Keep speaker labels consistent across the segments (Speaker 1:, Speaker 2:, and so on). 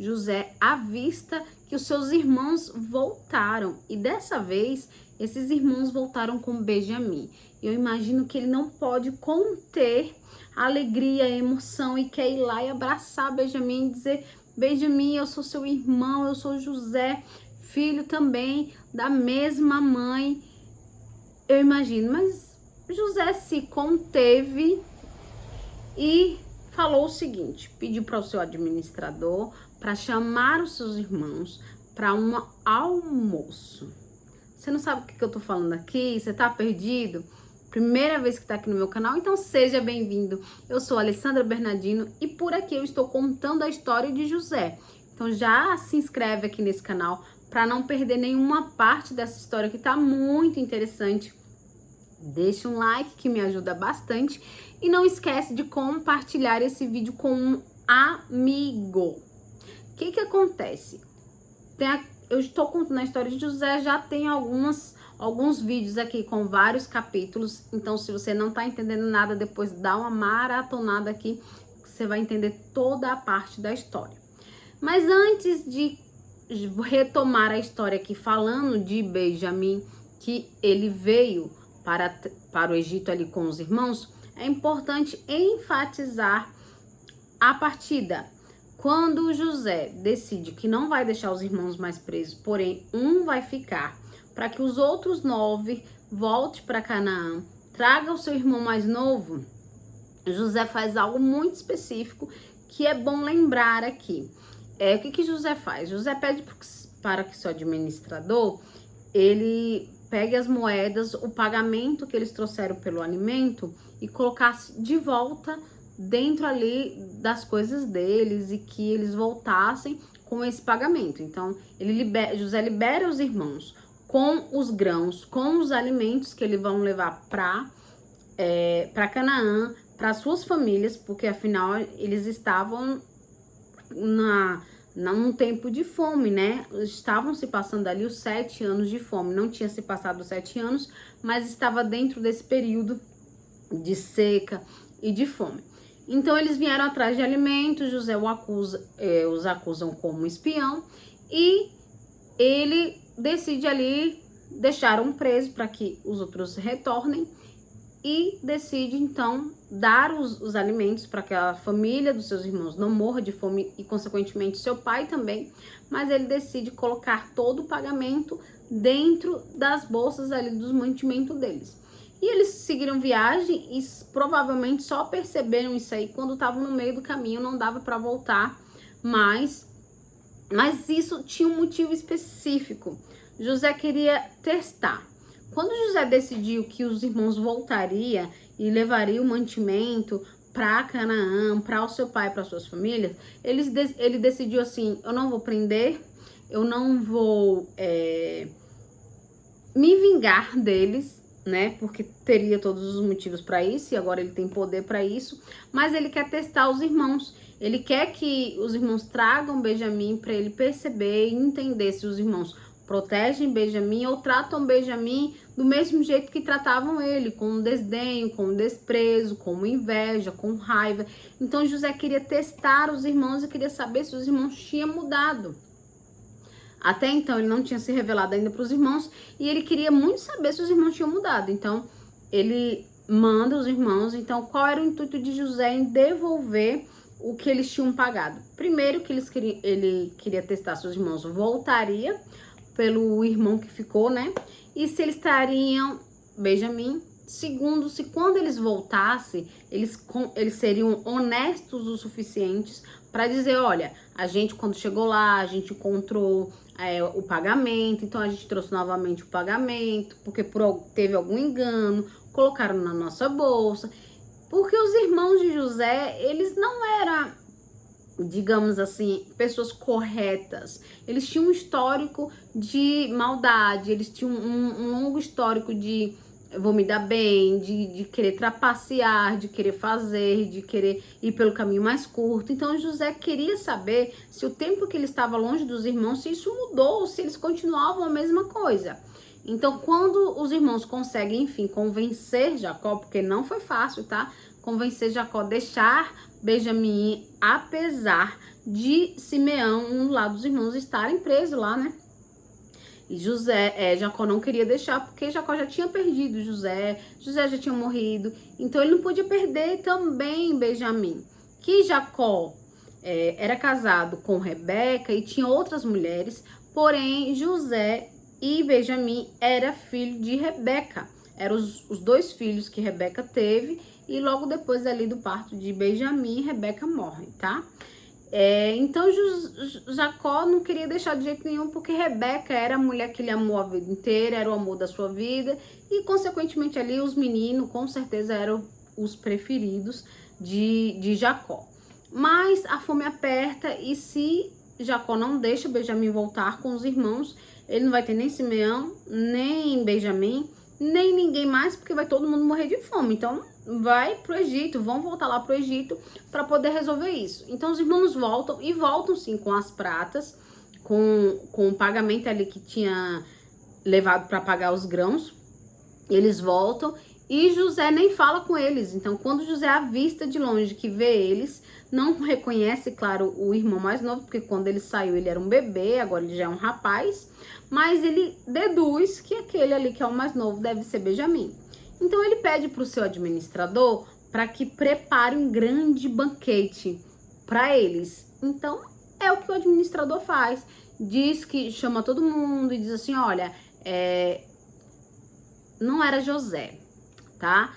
Speaker 1: José avista que os seus irmãos voltaram. E dessa vez, esses irmãos voltaram com Benjamim. Eu imagino que ele não pode conter a alegria, a emoção e quer ir lá e abraçar Benjamim e dizer: Benjamim, eu sou seu irmão, eu sou José, filho também da mesma mãe. Eu imagino, mas José se conteve e falou o seguinte: pediu para o seu administrador para chamar os seus irmãos para um almoço. Você não sabe o que eu tô falando aqui? Você tá perdido? Primeira vez que tá aqui no meu canal? Então seja bem-vindo. Eu sou Alessandra Bernardino e por aqui eu estou contando a história de José. Então já se inscreve aqui nesse canal para não perder nenhuma parte dessa história que tá muito interessante. Deixa um like que me ajuda bastante e não esquece de compartilhar esse vídeo com um amigo. O que acontece? Eu estou contando a história de José, já tem alguns vídeos aqui com vários capítulos, então se você não tá entendendo nada, depois dá uma maratonada aqui, que você vai entender toda a parte da história. Mas antes de retomar a história aqui, falando de Benjamim, que ele veio para o Egito ali com os irmãos, é importante enfatizar a partida. Quando José decide que não vai deixar os irmãos mais presos, porém um vai ficar, para que os outros 9 voltem para Canaã, traga o seu irmão mais novo, José faz algo muito específico que é bom lembrar aqui. O que José faz? José pede para que seu administrador, ele pegue as moedas, o pagamento que eles trouxeram pelo alimento e colocasse de volta dentro ali das coisas deles e que eles voltassem com esse pagamento. Então, José libera os irmãos com os grãos, com os alimentos que eles vão levar para Canaã, para suas famílias, porque afinal eles estavam num tempo de fome, né? Estavam se passando ali os 7 anos de fome. Não tinha se passado os 7 anos, mas estava dentro desse período de seca e de fome. Então eles vieram atrás de alimentos, José os acusam como espião e ele decide ali deixar um preso para que os outros retornem e decide então dar os alimentos para que a família dos seus irmãos não morra de fome e consequentemente seu pai também, mas ele decide colocar todo o pagamento dentro das bolsas ali dos mantimentos deles. E eles seguiram viagem e provavelmente só perceberam isso aí quando estavam no meio do caminho, não dava para voltar mais. Mas isso tinha um motivo específico. José queria testar. Quando José decidiu que os irmãos voltariam e levariam o mantimento para Canaã, para o seu pai, para suas famílias, ele decidiu assim: eu não vou prender, eu não vou me vingar deles, né? Porque teria todos os motivos para isso e agora ele tem poder para isso, mas ele quer testar os irmãos. Ele quer que os irmãos tragam Benjamim para ele perceber e entender se os irmãos protegem Benjamim ou tratam Benjamim do mesmo jeito que tratavam ele, com desdenho, com desprezo, com inveja, com raiva. Então José queria testar os irmãos e queria saber se os irmãos tinham mudado. Até então ele não tinha se revelado ainda para os irmãos e ele queria muito saber se os irmãos tinham mudado. Então ele manda os irmãos. Então qual era o intuito de José em devolver o que eles tinham pagado? Primeiro que ele queria testar se os irmãos voltariam pelo irmão que ficou, né? E se eles trariam Benjamim. Segundo, se quando eles voltassem, eles seriam honestos o suficientes para dizer: olha, a gente quando chegou lá, a gente encontrou o pagamento, então a gente trouxe novamente o pagamento, porque teve algum engano, colocaram na nossa bolsa. Porque os irmãos de José, eles não eram, digamos assim, pessoas corretas. Eles tinham um histórico de maldade, eles tinham um longo histórico de vou me dar bem, de querer trapacear, de querer fazer, de querer ir pelo caminho mais curto. Então José queria saber se o tempo que ele estava longe dos irmãos, se isso mudou, se eles continuavam a mesma coisa. Então quando os irmãos conseguem, enfim, convencer Jacó, porque não foi fácil, tá? Convencer Jacó a deixar Benjamim, apesar de Simeão, um lá dos irmãos, estarem presos lá, né? E Jacó não queria deixar, porque Jacó já tinha perdido José já tinha morrido, então ele não podia perder também Benjamim. Que Jacó era casado com Rebeca e tinha outras mulheres, porém José e Benjamim era filho de Rebeca. Eram os dois filhos que Rebeca teve, e logo depois ali do parto de Benjamim, Rebeca morre, tá? Então Jacó não queria deixar de jeito nenhum, porque Rebeca era a mulher que ele amou a vida inteira, era o amor da sua vida, e consequentemente ali os meninos com certeza eram os preferidos de Jacó. Mas a fome aperta, e se Jacó não deixa Benjamim voltar com os irmãos, ele não vai ter nem Simeão, nem Benjamim, nem ninguém mais, porque vai todo mundo morrer de fome. Então vai pro Egito, vão voltar lá pro Egito para poder resolver isso. Então os irmãos voltam, e voltam sim com as pratas, com o pagamento ali que tinha levado para pagar os grãos. Eles voltam e José nem fala com eles. Então quando José avista de longe, que vê eles, não reconhece, claro, o irmão mais novo, porque quando ele saiu ele era um bebê, agora ele já é um rapaz, mas ele deduz que aquele ali que é o mais novo deve ser Benjamim. Então ele pede para o seu administrador para que prepare um grande banquete para eles. Então é o que o administrador faz. Diz que chama todo mundo e diz assim: olha, não era José, tá?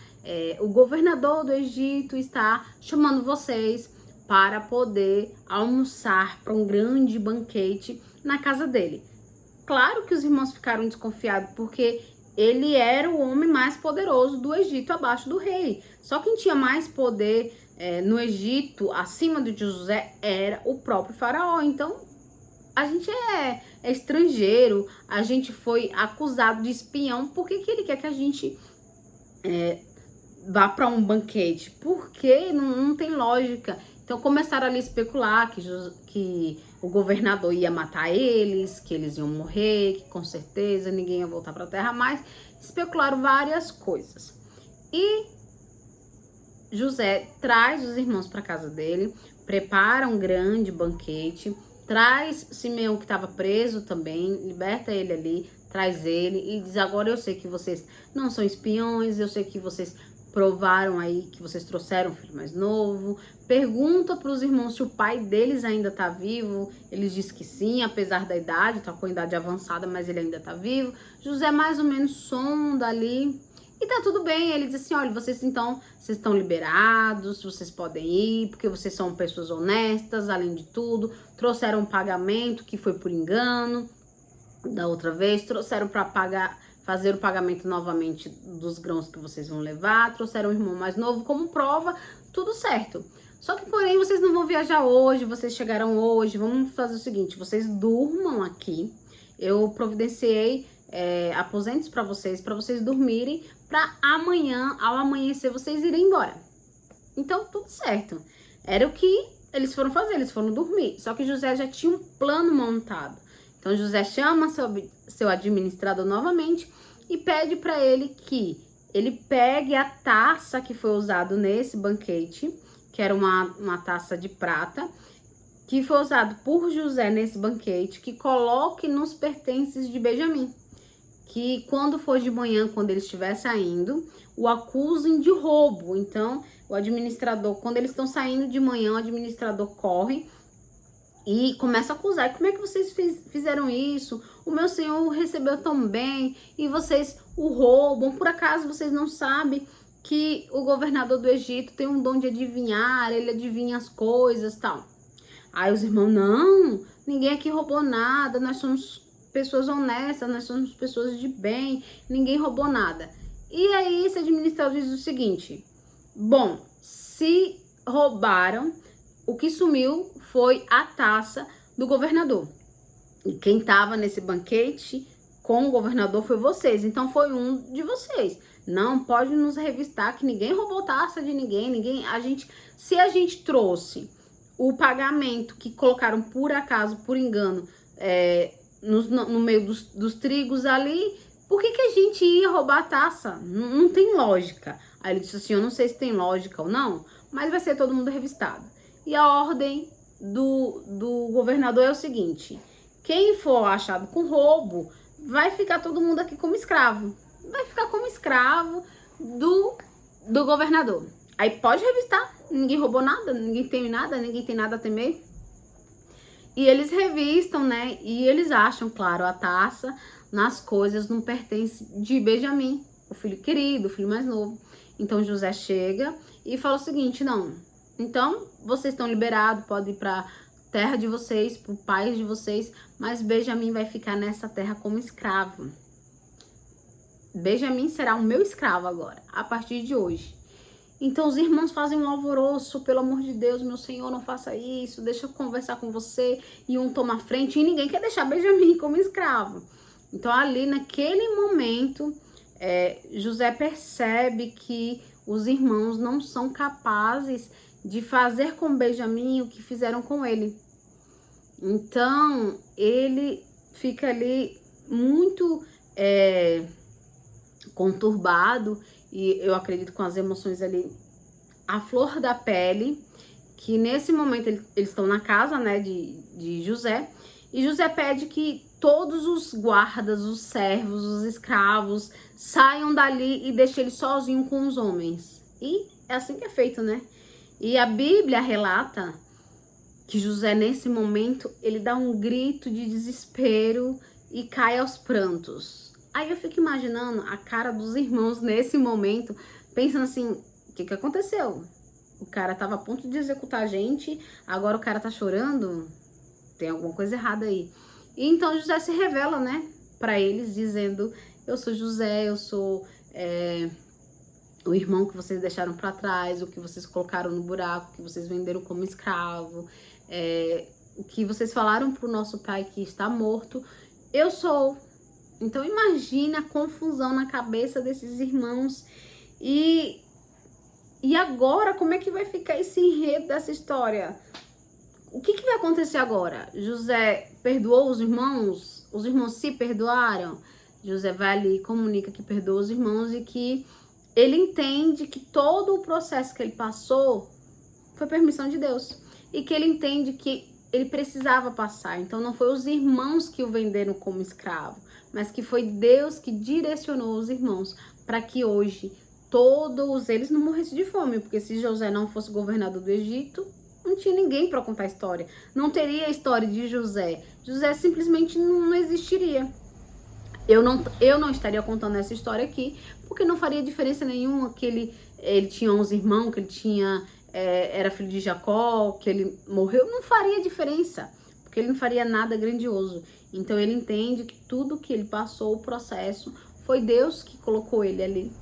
Speaker 1: O governador do Egito está chamando vocês para poder almoçar para um grande banquete na casa dele. Claro que os irmãos ficaram desconfiados, porque ele era o homem mais poderoso do Egito, abaixo do rei. Só quem tinha mais poder no Egito, acima de José, era o próprio faraó. Então, a gente é estrangeiro, a gente foi acusado de espião. Por que ele quer que a gente vá para um banquete? Porque não tem lógica. Então começaram ali a especular que o governador ia matar eles, que eles iam morrer, que com certeza ninguém ia voltar para a terra mais. Especularam várias coisas. E José traz os irmãos para casa dele, prepara um grande banquete, traz Simeão, que estava preso também, liberta ele ali, traz ele e diz: agora eu sei que vocês não são espiões, eu sei que vocês provaram aí que vocês trouxeram um filho mais novo. Pergunta para os irmãos se o pai deles ainda tá vivo. Eles dizem que sim, apesar da idade, tá com a idade avançada, mas ele ainda tá vivo. José mais ou menos sonda ali e tá tudo bem. Ele diz assim: olha, vocês estão liberados, vocês podem ir, porque vocês são pessoas honestas, além de tudo. Trouxeram um pagamento que foi por engano da outra vez, trouxeram para fazer o pagamento novamente dos grãos que vocês vão levar, trouxeram o irmão mais novo como prova, tudo certo. Só que, porém, vocês não vão viajar hoje, vocês chegaram hoje, vamos fazer o seguinte: vocês durmam aqui, eu providenciei aposentos para vocês dormirem, para amanhã, ao amanhecer, vocês irem embora. Então, tudo certo. Era o que eles foram fazer, eles foram dormir. Só que José já tinha um plano montado. Então José chama seu administrador novamente e pede para ele que ele pegue a taça que foi usada nesse banquete, que era uma taça de prata, que foi usado por José nesse banquete, que coloque nos pertences de Benjamim. Que quando for de manhã, quando ele estiver saindo, o acusem de roubo. Então, o administrador, quando eles estão saindo de manhã, o administrador corre e começa a acusar: como é que vocês fizeram isso? O meu senhor recebeu tão bem e vocês o roubam. Por acaso vocês não sabem que o governador do Egito tem um dom de adivinhar, ele adivinha as coisas, tal. Aí os irmãos: não, ninguém aqui roubou nada, nós somos pessoas honestas, nós somos pessoas de bem, ninguém roubou nada. E aí esse administrador diz o seguinte: bom, se roubaram, o que sumiu foi a taça do governador. E quem estava nesse banquete com o governador foi vocês. Então foi um de vocês. Não pode nos revistar que ninguém roubou taça de ninguém. Se a gente trouxe o pagamento que colocaram por acaso, por engano, no meio dos trigos ali, por que a gente ia roubar a taça? Não tem lógica. Aí ele disse assim: eu não sei se tem lógica ou não, mas vai ser todo mundo revistado. E a ordem do governador é o seguinte: quem for achado com roubo, vai ficar todo mundo aqui como escravo. Vai ficar como escravo do governador. Aí pode revistar, ninguém roubou nada, ninguém tem nada a temer. E eles revistam, né? E eles acham, claro, a taça nas coisas não pertence de Benjamim, o filho querido, o filho mais novo. Então José chega e fala o seguinte: não, então vocês estão liberados, podem ir para terra de vocês, para o pai de vocês, mas Benjamim vai ficar nessa terra como escravo. Benjamim será o meu escravo agora, a partir de hoje. Então os irmãos fazem um alvoroço: pelo amor de Deus, meu senhor, não faça isso, deixa eu conversar com você. E um toma a frente, e ninguém quer deixar Benjamim como escravo. Então ali naquele momento, José percebe que os irmãos não são capazes de fazer com Benjamim o que fizeram com ele. Então ele fica ali muito conturbado, e eu acredito com as emoções ali à flor da pele, que nesse momento eles estão na casa, né, de José, e José pede que todos os guardas, os servos, os escravos saiam dali e deixem ele sozinho com os homens. E é assim que é feito, né? E a Bíblia relata que José, nesse momento, ele dá um grito de desespero e cai aos prantos. Aí eu fico imaginando a cara dos irmãos nesse momento, pensando assim: o que aconteceu? O cara tava a ponto de executar a gente, agora o cara tá chorando? Tem alguma coisa errada aí. E então José se revela, né, para eles, dizendo: eu sou José, eu sou o irmão que vocês deixaram para trás, o que vocês colocaram no buraco, que vocês venderam como escravo, o que vocês falaram pro nosso pai que está morto, eu sou. Então imagina a confusão na cabeça desses irmãos. E agora, como é que vai ficar esse enredo dessa história? O que vai acontecer agora? José perdoou os irmãos se perdoaram? José vai ali e comunica que perdoa os irmãos e que ele entende que todo o processo que ele passou foi permissão de Deus. E que ele entende que ele precisava passar. Então não foi os irmãos que o venderam como escravo, mas que foi Deus que direcionou os irmãos para que hoje todos eles não morressem de fome. Porque se José não fosse governador do Egito, não tinha ninguém para contar a história. Não teria a história de José. José simplesmente não existiria. Eu não estaria contando essa história aqui, porque não faria diferença nenhuma que ele tinha 11 irmãos, que ele tinha era filho de Jacó, que ele morreu. Não faria diferença, porque ele não faria nada grandioso. Então ele entende que tudo que ele passou, o processo, foi Deus que colocou ele ali.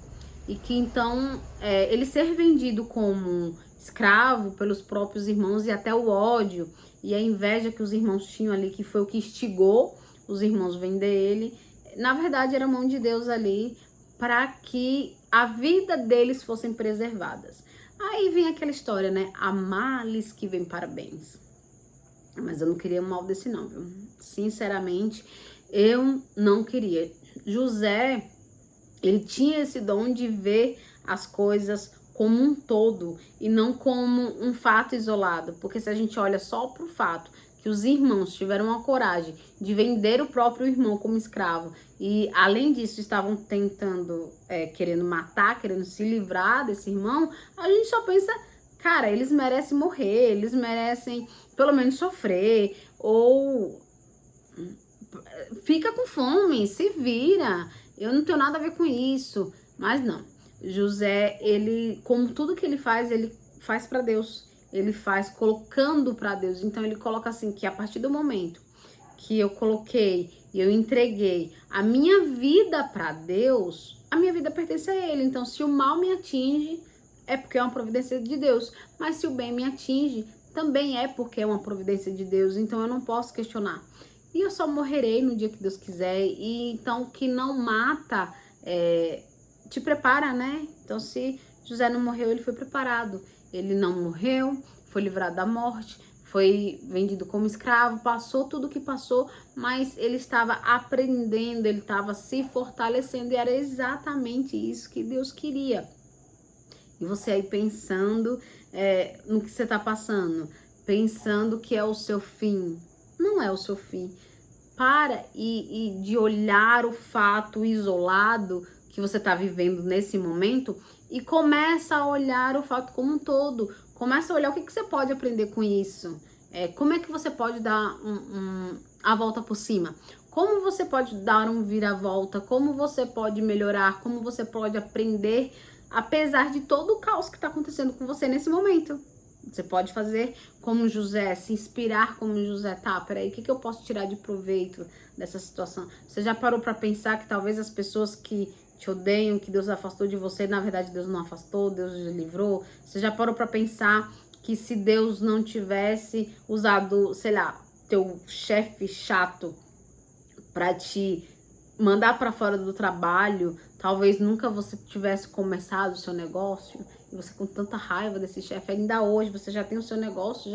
Speaker 1: E que então ele ser vendido como escravo pelos próprios irmãos, e até o ódio e a inveja que os irmãos tinham ali, que foi o que instigou os irmãos vender ele, na verdade era a mão de Deus ali para que a vida deles fossem preservadas. Aí vem aquela história, né? Há males que vêm para bens. Mas eu não queria o mal desse não, viu? Sinceramente, eu não queria. José, ele tinha esse dom de ver as coisas como um todo e não como um fato isolado. Porque se a gente olha só para o fato que os irmãos tiveram a coragem de vender o próprio irmão como escravo e, além disso, estavam tentando, querendo matar, querendo se livrar desse irmão, a gente só pensa: cara, eles merecem morrer, eles merecem pelo menos sofrer, ou fica com fome, se vira, eu não tenho nada a ver com isso. Mas não, José, ele, como tudo que ele faz para Deus. Ele faz colocando para Deus. Então ele coloca assim, que a partir do momento que eu coloquei e eu entreguei a minha vida para Deus, a minha vida pertence a ele. Então se o mal me atinge, é porque é uma providência de Deus. Mas se o bem me atinge, também é porque é uma providência de Deus. Então eu não posso questionar. E eu só morrerei no dia que Deus quiser. E então que não mata, te prepara, né? Então se José não morreu, ele foi preparado. Ele não morreu, foi livrado da morte, foi vendido como escravo, passou tudo o que passou, mas ele estava aprendendo, ele estava se fortalecendo, e era exatamente isso que Deus queria. E você aí pensando, no que você está passando, pensando que é o seu fim. Não é o seu fim. Para e de olhar o fato isolado que você está vivendo nesse momento e começa a olhar o fato como um todo. Começa a olhar o que você pode aprender com isso. Como é que você pode dar a volta por cima? Como você pode dar um vira-volta? Como você pode melhorar? Como você pode aprender, apesar de todo o caos que está acontecendo com você nesse momento? Você pode fazer como José, se inspirar como José. Tá, peraí, o que eu posso tirar de proveito dessa situação? Você já parou para pensar que talvez as pessoas que te odeiam, que Deus afastou de você, na verdade Deus não afastou, Deus livrou? Você já parou para pensar que se Deus não tivesse usado, sei lá, teu chefe chato para te mandar para fora do trabalho, talvez nunca você tivesse começado o seu negócio, e você com tanta raiva desse chefe, ainda hoje você já tem o seu negócio,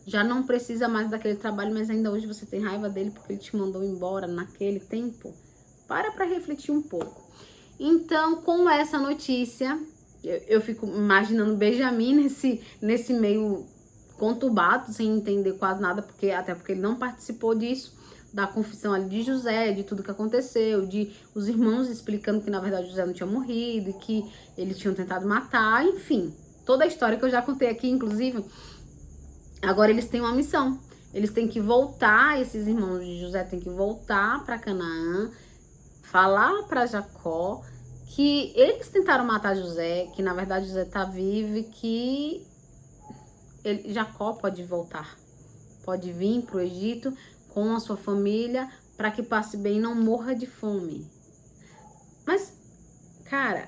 Speaker 1: já não precisa mais daquele trabalho, mas ainda hoje você tem raiva dele porque ele te mandou embora naquele tempo. Para refletir um pouco. Então, com essa notícia, eu fico imaginando Benjamin nesse meio conturbado, sem entender quase nada, até porque ele não participou disso, da confissão ali de José, de tudo que aconteceu, de os irmãos explicando que na verdade José não tinha morrido e que eles tinham tentado matar, enfim, toda a história que eu já contei aqui, inclusive. Agora eles têm uma missão, eles têm que voltar, esses irmãos de José têm que voltar para Canaã, falar para Jacó que eles tentaram matar José, que na verdade José tá vivo e que Jacó pode voltar, pode vir para o Egito com a sua família para que passe bem e não morra de fome. Mas, cara,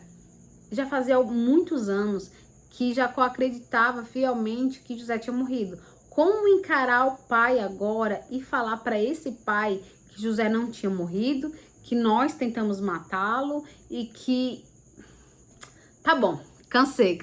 Speaker 1: já fazia muitos anos que Jacó acreditava fielmente que José tinha morrido. Como encarar o pai agora e falar para esse pai que José não tinha morrido, que nós tentamos matá-lo e que... Tá bom, cansei.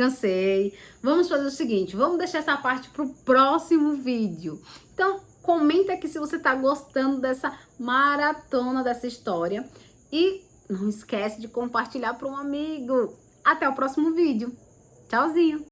Speaker 1: Vamos fazer o seguinte, vamos deixar essa parte pro próximo vídeo. Então, comenta aqui se você tá gostando dessa maratona, dessa história. E não esquece de compartilhar para um amigo. Até o próximo vídeo. Tchauzinho!